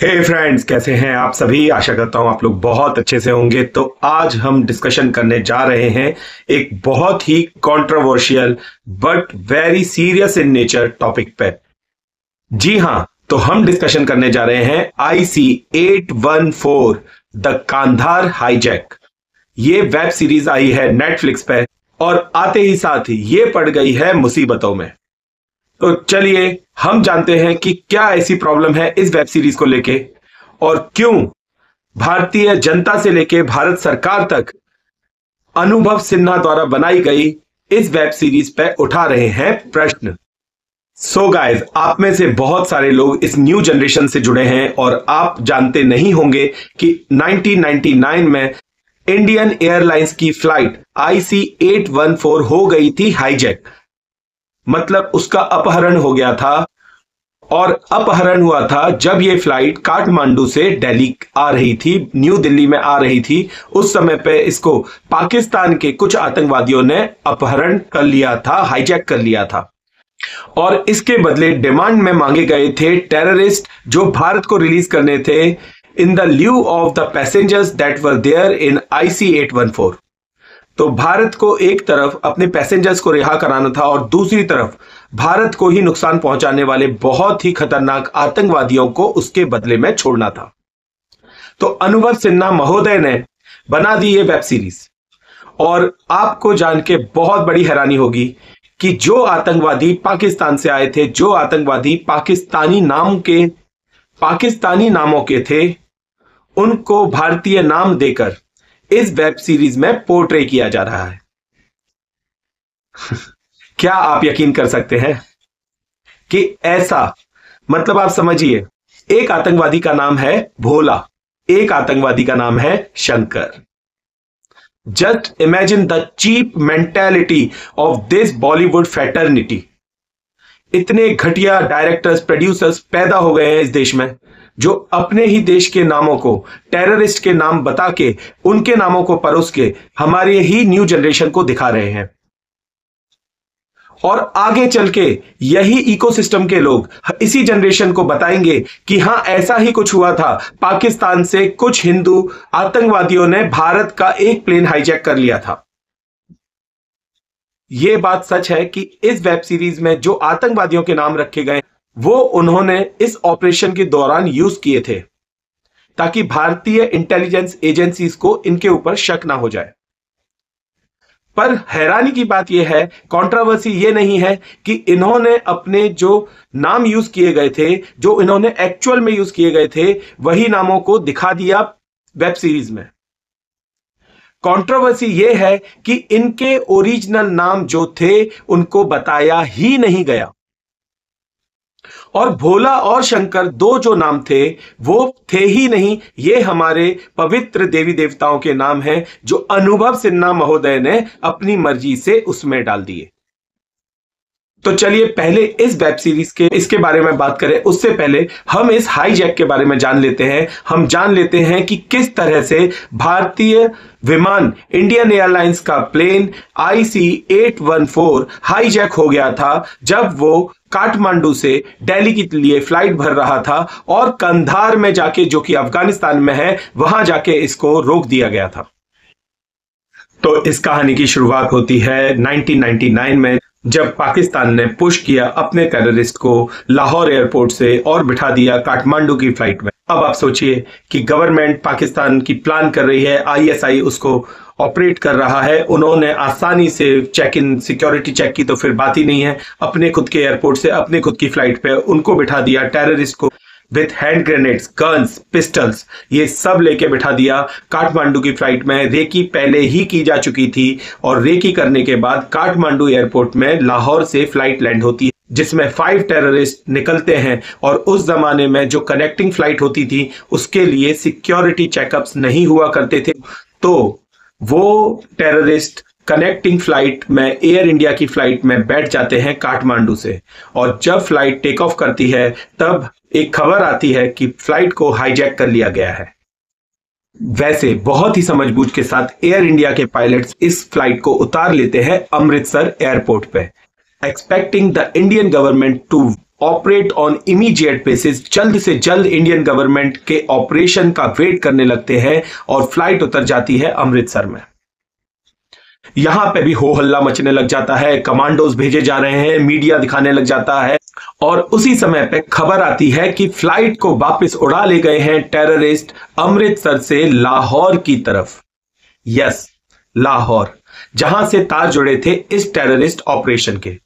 हे friends, कैसे हैं आप सभी। आशा करता हूं आप लोग बहुत अच्छे से होंगे। तो आज हम डिस्कशन करने जा रहे हैं एक बहुत ही controversial but very serious in nature topic पे। जी हां, तो हम डिस्कशन करने जा रहे हैं IC 814 द कांधार हाईजैक। ये वेब सीरीज आई है नेटफ्लिक्स पे और आते ही साथ ही ये पड़ गई है मुसीबतों में। तो चलिए हम जानते हैं कि क्या ऐसी प्रॉब्लम है इस वेब सीरीज को लेके और क्यों भारतीय जनता से लेके भारत सरकार तक अनुभव सिन्हा द्वारा बनाई गई इस वेब सीरीज पे उठा रहे हैं प्रश्न। सो गाइस, आप में से बहुत सारे लोग इस न्यू जनरेशन से जुड़े हैं और आप जानते नहीं होंगे कि 1999 में इंडियन एयरलाइंस की फ्लाइट IC 814 हो गई थी हाईजैक। मतलब उसका अपहरण हो गया था और अपहरण हुआ था जब यह फ्लाइट काठमांडू से दिल्ली आ रही थी, न्यू दिल्ली में आ रही थी। उस समय पे इसको पाकिस्तान के कुछ आतंकवादियों ने अपहरण कर लिया था, हाईजैक कर लिया था और इसके बदले डिमांड में मांगे गए थे टेररिस्ट जो भारत को रिलीज करने थे in the lieu of the passengers that were there in IC 814। तो भारत को एक तरफ अपने पैसेंजर्स को रिहा कराना था और दूसरी तरफ भारत को ही नुकसान पहुंचाने वाले बहुत ही खतरनाक आतंकवादियों को उसके बदले में छोड़ना था। तो अनुभव सिन्हा महोदय ने बना दी ये वेब सीरीज और आपको जान के बहुत बड़ी हैरानी होगी कि जो आतंकवादी पाकिस्तान से आए थे, जो आतंकवादी पाकिस्तानी नामों के थे, उनको भारतीय नाम देकर इस वेब सीरीज में पोर्ट्रे किया जा रहा है। क्या आप यकीन कर सकते हैं कि ऐसा, मतलब आप समझिए, एक आतंकवादी का नाम है भोला, एक आतंकवादी का नाम है Shankar. Just imagine the cheap mentality of this Bollywood fraternity. इतने घटिया डायरेक्टर्स, प्रोड्यूसर्स पैदा हो गए हैं इस देश में जो अपने ही देश के नामों को टेररिस्ट के नाम बता के, उनके नामों को परोस के हमारे ही न्यू जनरेशन को दिखा रहे हैं। और आगे चल के यही इकोसिस्टम के लोग इसी जनरेशन को बताएंगे कि हां, ऐसा ही कुछ हुआ था, पाकिस्तान से कुछ हिंदू आतंकवादियों ने भारत का एक प्लेन हाईजैक कर लिया था। यह बात सच है कि इस वेब सीरीज में जो आतंकवादियों के नाम रखे गए वो उन्होंने इस ऑपरेशन के दौरान यूज किए थे ताकि भारतीय इंटेलिजेंस एजेंसीज को इनके ऊपर शक ना हो जाए। पर हैरानी की बात यह है, कंट्रोवर्सी यह नहीं है कि इन्होंने अपने जो नाम यूज किए गए थे, जो इन्होंने एक्चुअल में यूज किए गए थे, वही नामों को दिखा दिया वेब सीरीज में। कंट्रोवर्सी यह है कि इनके ओरिजिनल नाम जो थे उनको बताया ही नहीं गया और भोला और शंकर दो जो नाम थे वो थे ही नहीं। ये हमारे पवित्र देवी देवताओं के नाम हैं जो अनुभव सिन्हा महोदय ने अपनी मर्जी से उसमें डाल दिए। तो चलिए पहले इस वेब सीरीज के इसके बारे में बात करें, उससे पहले हम इस हाईजैक के बारे में जान लेते हैं। हम जान लेते हैं कि किस तरह से भारतीय विमान इंडियन एयरलाइंस का प्लेन IC 814 हाईजैक हो गया था जब वो काठमांडू से दिल्ली के लिए फ्लाइट भर रहा था और कंधार में जाके, जो कि अफगानिस्तान में है, वहां जाके इसको रोक दिया गया था। तो इस कहानी की शुरुआत होती है 1999 में जब पाकिस्तान ने पुश किया अपने टेररिस्ट को लाहौर एयरपोर्ट से और बिठा दिया काठमांडू की फ्लाइट में। अब आप सोचिए कि गवर्नमेंट पाकिस्तान की प्लान कर रही है, ISI उसको ऑपरेट कर रहा है, उन्होंने आसानी से चेक इन, सिक्योरिटी चेक की तो फिर बात ही नहीं है, अपने खुद के एयरपोर्ट से अपने खुद की फ्लाइट पे उनको बिठा दिया, टेररिस्ट को with hand grenades, guns, pistols, ये सब लेके बिठा दिया काठमांडू की फ्लाइट में। रेकी पहले ही की जा चुकी थी और रेकी करने के बाद काठमांडू एयरपोर्ट में लाहौर से फ्लाइट लैंड होती है जिसमें 5 टेररिस्ट निकलते हैं और उस जमाने में जो कनेक्टिंग फ्लाइट होती थी उसके लिए सिक्योरिटी चेकअप्स नहीं हुआ करते थे। तो वो टेररिस्ट कनेक्टिंग फ्लाइट में, एयर इंडिया की फ्लाइट में बैठ जाते हैं काठमांडू से और जब फ्लाइट टेक ऑफ करती है तब एक खबर आती है कि फ्लाइट को हाईजैक कर लिया गया है। वैसे बहुत ही समझबूझ के साथ एयर इंडिया के पायलट्स इस फ्लाइट को उतार लेते हैं अमृतसर एयरपोर्ट पे, expecting the Indian government to operate on immediate basis, जल्द से जल्द इंडियन गवर्नमेंट के ऑपरेशन का वेट करने लगते हैं और फ्लाइट उतर जाती है अमृतसर में। यहां पे भी हो हल्ला मचने लग जाता है, कमांडोज भेजे जा रहे हैं, मीडिया दिखाने लग जाता है और उसी समय पे खबर आती है कि फ्लाइट को वापस उड़ा ले गए हैं टेररिस्ट अमृतसर से लाहौर की तरफ। यस, लाहौर, जहां से तार जुड़े थे इस टेररिस्ट ऑपरेशन के।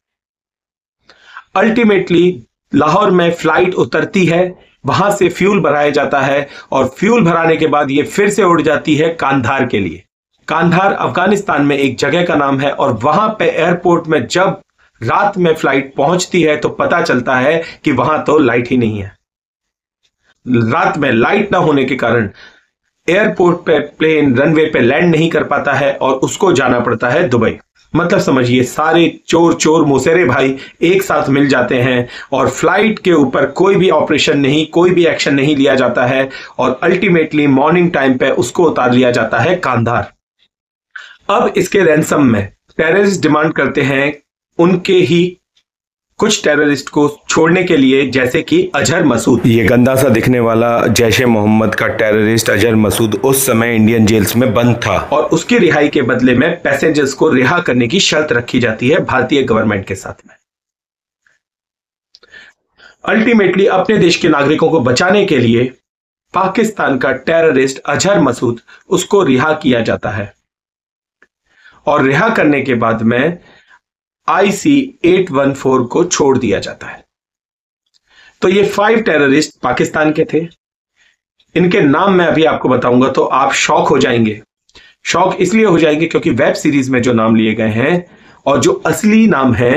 अल्टीमेटली लाहौर में फ्लाइट उतरती है, वहां से फ्यूल भराया जाता है और फ्यूल भराने के बाद यह फिर से उड़ जाती है कांधार के लिए। कांधार अफगानिस्तान में एक जगह का नाम है और वहां पे एयरपोर्ट में जब रात में फ्लाइट पहुंचती है तो पता चलता है कि वहां तो लाइट ही नहीं है। रात में लाइट ना होने के कारण एयरपोर्ट पे प्लेन रनवे पे लैंड नहीं कर पाता है और उसको जाना पड़ता है दुबई। मतलब समझिए, सारे चोर चोर मुसेरे भाई एक साथ मिल जाते हैं और फ्लाइट के ऊपर कोई भी ऑपरेशन नहीं, कोई भी एक्शन नहीं लिया जाता है और अल्टीमेटली मॉर्निंग टाइम पे उसको उतार लिया जाता है कांधार। अब इसके रैंसम में टेररिस्ट डिमांड करते हैं उनके ही कुछ टेररिस्ट को छोड़ने के लिए, जैसे कि अजहर मसूद। ये गंदा सा दिखने वाला जैश ए मोहम्मद का टेररिस्ट अजहर मसूद उस समय इंडियन जेल्स में बंद था और उसकी रिहाई के बदले में पैसेंजर्स को रिहा करने की शर्त रखी जाती है भारतीय गवर्नमेंट के साथ में। अल्टीमेटली अपने देश के नागरिकों को बचाने के लिए पाकिस्तान का टेररिस्ट अजहर मसूद, उसको रिहा किया जाता है और रिहा करने के बाद में IC 814 को छोड़ दिया जाता है। तो ये 5 टेररिस्ट पाकिस्तान के थे। इनके नाम मैं अभी आपको बताऊंगा तो आप शॉक हो जाएंगे। शॉक इसलिए हो जाएंगे क्योंकि वेब सीरीज में जो नाम लिए गए हैं और जो असली नाम है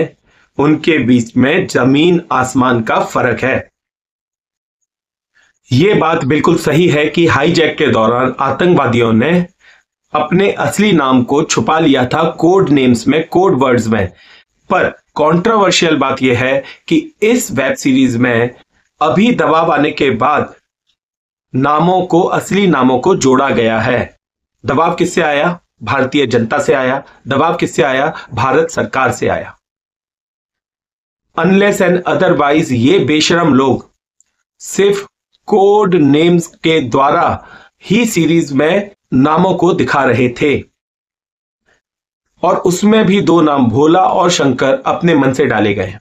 उनके बीच में जमीन आसमान का फर्क है। यह बात बिल्कुल सही है कि हाईजैक के दौरान आतंकवादियों ने अपने असली नाम को छुपा लिया था कोड नेम्स में, कोड वर्ड्स में। पर कंट्रोवर्शियल बात यह है कि इस वेब सीरीज में अभी दबाव आने के बाद नामों को, असली नामों को जोड़ा गया है। दबाव किससे आया? भारतीय जनता से आया। दबाव किससे आया? भारत सरकार से आया। अनलेस एंड अदरवाइज ये बेशरम लोग सिर्फ कोड नेम्स के द्वारा ही सीरीज में नामों को दिखा रहे थे और उसमें भी 2 नाम भोला और शंकर अपने मन से डाले गए।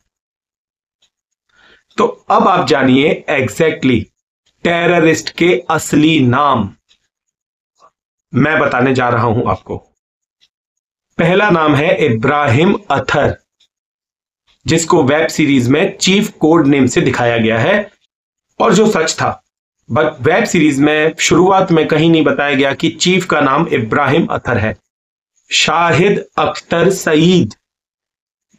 तो अब आप जानिए एग्जैक्टली टेररिस्ट के असली नाम मैं बताने जा रहा हूं आपको। पहला नाम है इब्राहिम अथर, जिसको वेब सीरीज में चीफ कोड नेम से दिखाया गया है और जो सच था। बट वेब सीरीज में शुरुआत में कहीं नहीं बताया गया कि चीफ का नाम इब्राहिम अथर है। शाहिद अख्तर सईद,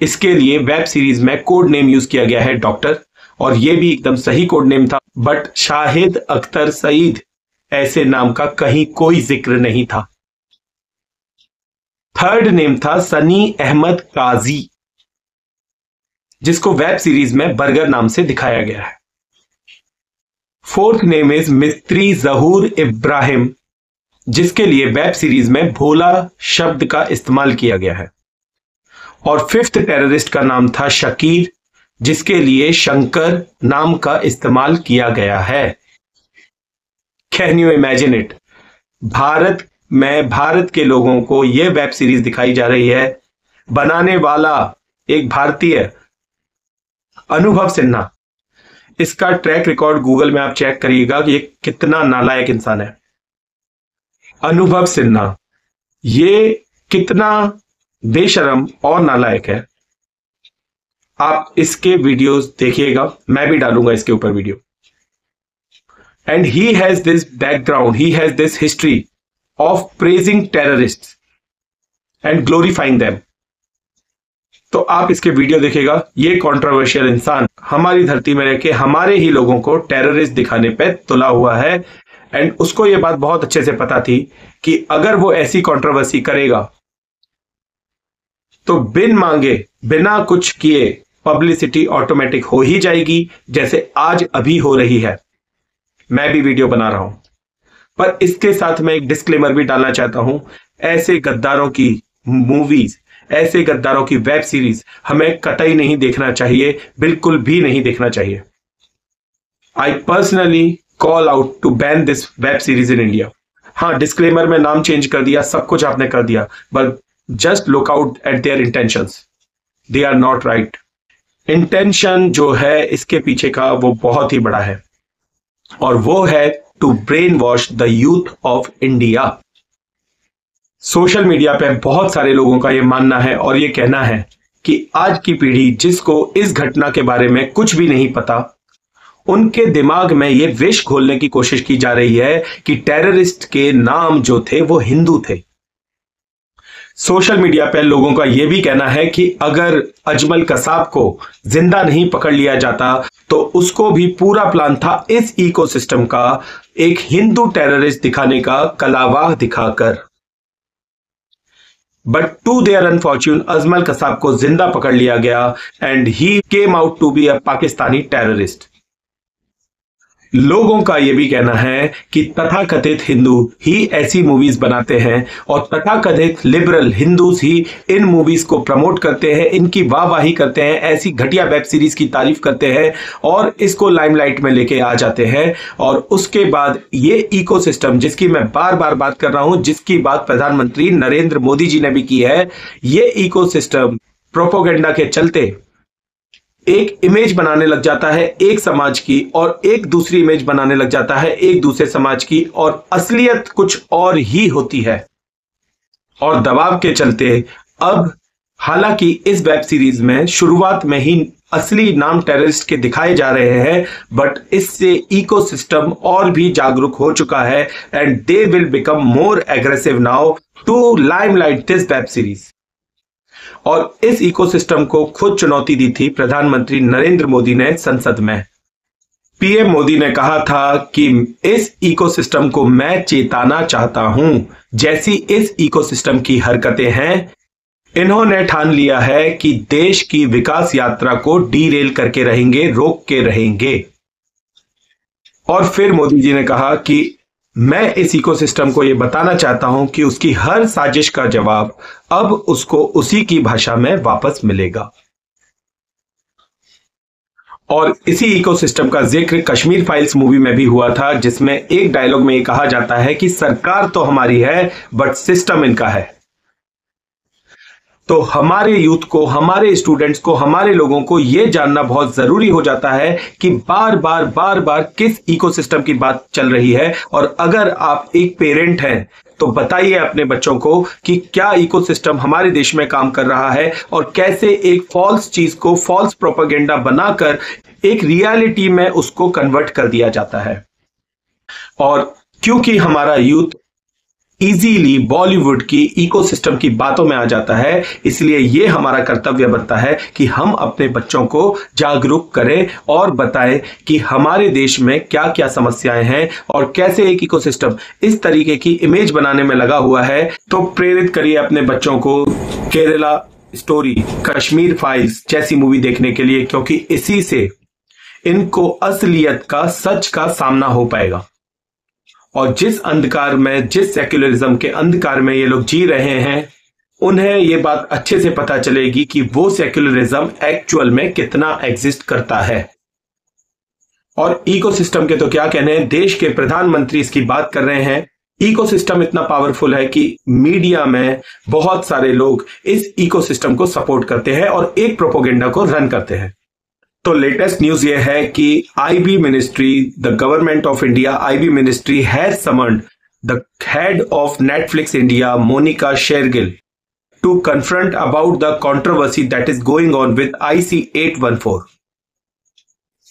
इसके लिए वेब सीरीज में कोड नेम यूज किया गया है डॉक्टर, और यह भी एकदम सही कोड नेम था। बट शाहिद अख्तर सईद ऐसे नाम का कहीं कोई जिक्र नहीं था। थर्ड नेम था सनी अहमद काजी, जिसको वेब सीरीज में बर्गर नाम से दिखाया गया है। फोर्थ नेम इज मिस्त्री जहूर इब्राहिम, जिसके लिए वेब सीरीज में भोला शब्द का इस्तेमाल किया गया है। और फिफ्थ टेररिस्ट का नाम था शकीर, जिसके लिए शंकर नाम का इस्तेमाल किया गया है। Can you imagine it? Bharat में भारत के लोगों को यह वेब सीरीज दिखाई जा रही है। बनाने वाला एक भारतीय अनुभव सिन्हा, इसका ट्रैक रिकॉर्ड गूगल में आप चेक करिएगा कि ये कितना नालायक इंसान है। अनुभव सिन्हा ये कितना बेशरम और नालायक है। आप इसके वीडियोस देखिएगा, मैं भी डालूंगा इसके ऊपर video. And he has this background, he has this history of praising terrorists and glorifying them. तो आप इसके वीडियो देखिएगा। ये कंट्रोवर्शियल इंसान हमारी धरती में रह के हमारे ही लोगों को टेररिस्ट दिखाने पे तुला हुआ है। एंड उसको ये बात बहुत अच्छे से पता थी कि अगर वो ऐसी कंट्रोवर्सी करेगा तो बिन मांगे, बिना कुछ किए पब्लिसिटी ऑटोमेटिक हो ही जाएगी, जैसे आज अभी हो रही है। मैं भी वीडियो बना रहा हूं, पर इसके साथ मैं एक डिस्क्लेमर भी डालना चाहता हूं। ऐसे गद्दारों की मूवीज, ऐसे गद्दारों की वेब सीरीज हमें कतई नहीं देखना चाहिए, बिल्कुल भी नहीं देखना चाहिए। I personally call out to ban this web series in India. हाँ, डिस्क्लेमर में नाम चेंज कर दिया, सब कुछ आपने कर दिया, but just look out at their intentions, they are not right. Intention जो है इसके पीछे का वो बहुत ही बड़ा है, और वो है to brain wash the youth of India. Social media पे बहुत सारे लोगों का ये मानना है और ये कहना है कि आज की पीढ़ी जिसको इस घटना के बारे में कुछ भी नहीं पता, उनके दिमाग में ये विष घोलने की कोशिश की जा रही है कि टेररिस्ट के नाम जो थे वो हिंदू थे। सोशल मीडिया पर लोगों का यह भी कहना है कि अगर अजमल कसाब को जिंदा नहीं पकड़ लिया जाता तो उसको भी पूरा प्लान था इस इकोसिस्टम का एक हिंदू टेररिस्ट दिखाने का, कलावाह दिखाकर। But to their unfortune Ajmal Kasab को जिंदा पकड़ लिया गया and he came out to be a Pakistani terrorist. लोगों का यह भी कहना है कि तथाकथित हिंदू ही ऐसी मूवीज बनाते हैं और तथाकथित लिबरल हिंदूज ही इन मूवीज को प्रमोट करते हैं, इनकी वाहवाही करते हैं, ऐसी घटिया वेब सीरीज की तारीफ करते हैं और इसको लाइमलाइट में लेके आ जाते हैं। और उसके बाद ये इकोसिस्टम जिसकी मैं बार बार बात कर रहा हूं, जिसकी बात प्रधानमंत्री नरेंद्र मोदी जी ने भी की है, ये इकोसिस्टम प्रोपोगेंडा के चलते एक इमेज बनाने लग जाता है एक समाज की और एक दूसरी इमेज बनाने लग जाता है एक दूसरे समाज की, और असलियत कुछ और ही होती है। और दबाव के चलते अब हालांकि इस वेब सीरीज में शुरुआत में ही असली नाम टेररिस्ट के दिखाए जा रहे हैं, बट इससे इकोसिस्टम और भी जागरूक हो चुका है and they will become more aggressive now to limelight this web series. और इस इकोसिस्टम को खुद चुनौती दी थी प्रधानमंत्री नरेंद्र मोदी ने संसद में। पीएम मोदी ने कहा था कि इस इकोसिस्टम को मैं चेताना चाहता हूं, जैसी इस इकोसिस्टम की हरकतें हैं, इन्होंने ठान लिया है कि देश की विकास यात्रा को डीरेल करके रहेंगे, रोक के रहेंगे। और फिर मोदी जी ने कहा कि मैं इस इकोसिस्टम को यह बताना चाहता हूं कि उसकी हर साजिश का जवाब अब उसको उसी की भाषा में वापस मिलेगा। और इसी इकोसिस्टम का जिक्र कश्मीर फाइल्स मूवी में भी हुआ था, जिसमें एक डायलॉग में यह कहा जाता है कि सरकार तो हमारी है बट सिस्टम इनका है। तो हमारे यूथ को, हमारे स्टूडेंट्स को, हमारे लोगों को यह जानना बहुत जरूरी हो जाता है कि बार बार किस इकोसिस्टम की बात चल रही है। और अगर आप एक पेरेंट हैं तो बताइए अपने बच्चों को कि क्या इकोसिस्टम हमारे देश में काम कर रहा है और कैसे एक फॉल्स चीज को फॉल्स प्रोपेगेंडा बनाकर एक रियलिटी में उसको कन्वर्ट कर दिया जाता है। और क्योंकि हमारा यूथ इजीली बॉलीवुड की इकोसिस्टम की बातों में आ जाता है, इसलिए यह हमारा कर्तव्य बनता है कि हम अपने बच्चों को जागरूक करें और बताएं कि हमारे देश में क्या क्या समस्याएं हैं और कैसे एक इकोसिस्टम इस तरीके की इमेज बनाने में लगा हुआ है। तो प्रेरित करिए अपने बच्चों को केरला स्टोरी, कश्मीर फाइल्स जैसी मूवी देखने के लिए, क्योंकि इसी से इनको असलियत का, सच का सामना हो पाएगा। और जिस अंधकार में, जिस सेक्युलरिज्म के अंधकार में ये लोग जी रहे हैं, उन्हें ये बात अच्छे से पता चलेगी कि वो सेक्युलरिज्म एक्चुअल में कितना एग्जिस्ट करता है। और इकोसिस्टम के तो क्या कहने, देश के प्रधानमंत्री इसकी बात कर रहे हैं। इकोसिस्टम इतना पावरफुल है कि मीडिया में बहुत सारे लोग इस इकोसिस्टम को सपोर्ट करते हैं और एक प्रोपोगेंडा को रन करते हैं। तो लेटेस्ट न्यूज ये है कि IB ministry, the government of India IB ministry has summoned the head of Netflix India Monika Shergill to confront about the controversy that is going on with IC 814।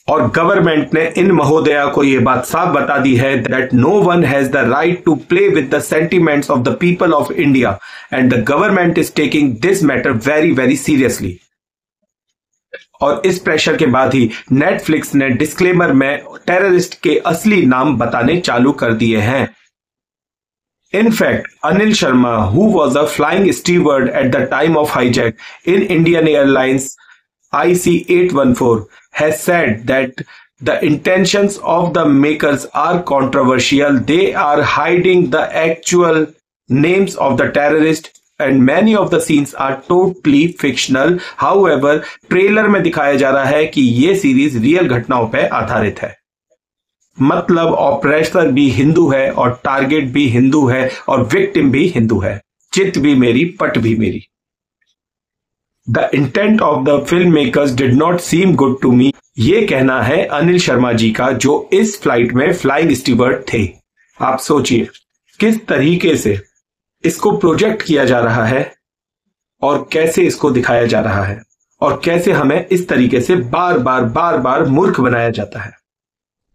और गवर्नमेंट ने इन महोदया को यह बात साफ बता दी है that no one has the right to play with the sentiments of the people of India and the government is taking this matter very very seriously. और इस प्रेशर के बाद ही नेटफ्लिक्स ने डिस्क्लेमर में टेररिस्ट के असली नाम बताने चालू कर दिए हैं। In fact Anil Sharma, who was a flying steward at the time of hijack in Indian Airlines IC 814, has said that the intentions of the makers are controversial. They are hiding the actual names of the terrorists and many of the scenes are totally fictional. However, trailer में दिखाया जा रहा है कि ये series real घटनाओं पर आधारित है। मतलब ऑपरेटर भी हिंदू है और टारगेट भी हिंदू है और विक्टिम भी हिंदू है। चित भी मेरी पट भी मेरी। The intent of the film makers did not seem good to me, ये कहना है अनिल शर्मा जी का, जो इस फ्लाइट में फ्लाइंग स्टीवर्ड थे। आप सोचिए किस तरीके से इसको प्रोजेक्ट किया जा रहा है और कैसे इसको दिखाया जा रहा है और कैसे हमें इस तरीके से बार बार मूर्ख बनाया जाता है।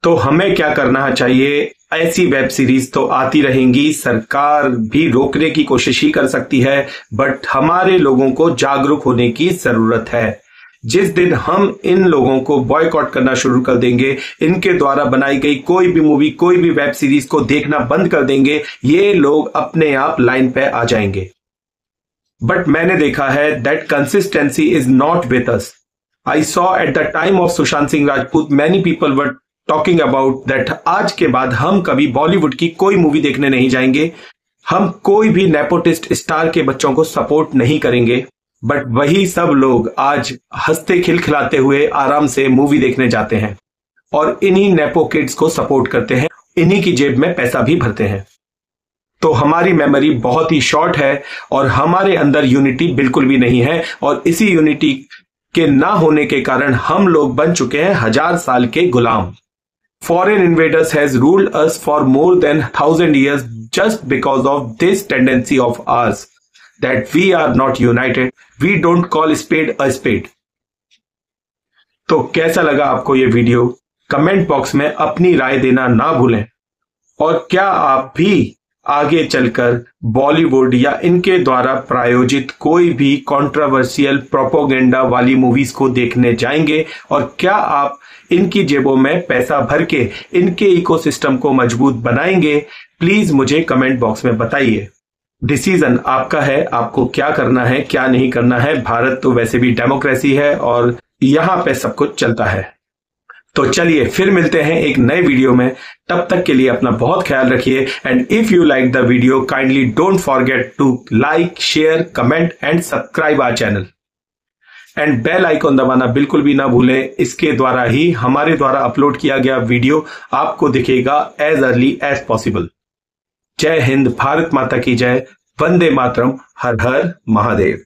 तो हमें क्या करना चाहिए? ऐसी वेब सीरीज तो आती रहेंगी, सरकार भी रोकने की कोशिश ही कर सकती है, बट हमारे लोगों को जागरूक होने की जरूरत है। जिस दिन हम इन लोगों को बॉयकॉट करना शुरू कर देंगे, इनके द्वारा बनाई गई कोई भी मूवी, कोई भी वेब सीरीज को देखना बंद कर देंगे, ये लोग अपने आप लाइन पे आ जाएंगे। बट मैंने देखा है that consistency is not with us. I saw at the time of Sushant Singh Rajput many people were talking about that आज के बाद हम कभी बॉलीवुड की कोई मूवी देखने नहीं जाएंगे, हम कोई भी नेपोटिस्ट स्टार के बच्चों को सपोर्ट नहीं करेंगे। बट वही सब लोग आज हंसते खिलखिलाते हुए आराम से मूवी देखने जाते हैं और इन्हीं नेपो किड्स को सपोर्ट करते हैं, इन्हीं की जेब में पैसा भी भरते हैं। तो हमारी मेमोरी बहुत ही शॉर्ट है और हमारे अंदर यूनिटी बिल्कुल भी नहीं है, और इसी यूनिटी के ना होने के कारण हम लोग बन चुके हैं 1000 साल के गुलाम। Foreign invaders has ruled us for more than 1000 years just because of this tendency of ours that we are not united. We don't call spade a spade. तो कैसा लगा आपको ये वीडियो? कमेंट बॉक्स में अपनी राय देना ना भूलें। और क्या आप भी आगे चलकर बॉलीवुड या इनके द्वारा प्रायोजित कोई भी कंट्रोवर्शियल प्रोपोगेंडा वाली मूवीज को देखने जाएंगे? और क्या आप इनकी जेबों में पैसा भर के इनके इकोसिस्टम को मजबूत बनाएंगे? प्लीज मुझे कमेंट बॉक्स में बताइए। डिसीजन आपका है, आपको क्या करना है क्या नहीं करना है। भारत तो वैसे भी डेमोक्रेसी है और यहां पे सब कुछ चलता है। तो चलिए फिर मिलते हैं एक नए वीडियो में, तब तक के लिए अपना बहुत ख्याल रखिए। And if you like the video kindly don't forget to like, share, comment and subscribe our channel and bell icon दबाना बिल्कुल भी ना भूलें। इसके द्वारा ही हमारे द्वारा अपलोड किया गया वीडियो आपको दिखेगा एज अर्ली एज पॉसिबल। जय हिंद, भारत माता की जय, वंदे मातरम, हर हर महादेव।